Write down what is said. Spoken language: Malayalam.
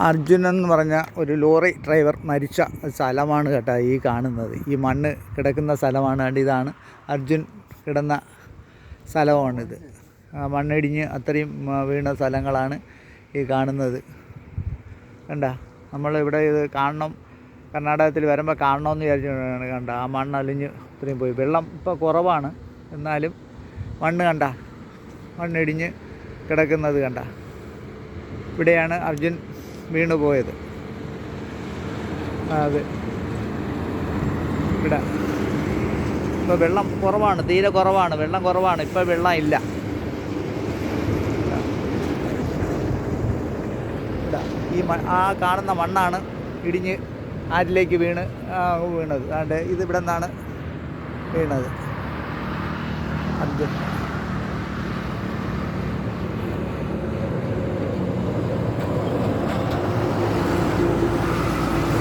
അർജുൻ എന്ന് പറഞ്ഞ ഒരു ലോറി ഡ്രൈവർ മരിച്ച സ്ഥലമാണ് കേട്ടോ ഈ കാണുന്നത്. ഈ മണ്ണ് കിടക്കുന്ന സ്ഥലമാണ്. കണ്ട് ഇതാണ് അർജുൻ കിടന്ന സ്ഥലമാണിത്. മണ്ണിടിഞ്ഞ് അത്രയും വീണ സ്ഥലങ്ങളാണ് ഈ കാണുന്നത്. കണ്ട, നമ്മളിവിടെ ഇത് കാണണം, കർണാടകത്തിൽ വരുമ്പോൾ കാണണമെന്ന് വിചാരിച്ചാണ്. കണ്ട, ആ മണ്ണ് അലിഞ്ഞ് ഇത്രയും പോയി. വെള്ളം ഇപ്പോൾ കുറവാണ്, എന്നാലും മണ്ണ് കണ്ട, മണ്ണിടിഞ്ഞ് കിടക്കുന്നത് കണ്ട. ഇവിടെയാണ് അർജുൻ വീണു പോയത്. അത് ഇവിടെ ഇപ്പോൾ വെള്ളം കുറവാണ്, തീരെ കുറവാണ്, വെള്ളം കുറവാണ്. ഇപ്പോൾ വെള്ളം ഇല്ല. ഇവിടെ ഈ ആ കാണുന്ന മണ്ണാണ് ഇടിഞ്ഞ് ആറ്റിലേക്ക് വീണത്. അതുകൊണ്ട് ഇത് ഇവിടെ നിന്നാണ് വീണത് അർജുൻ.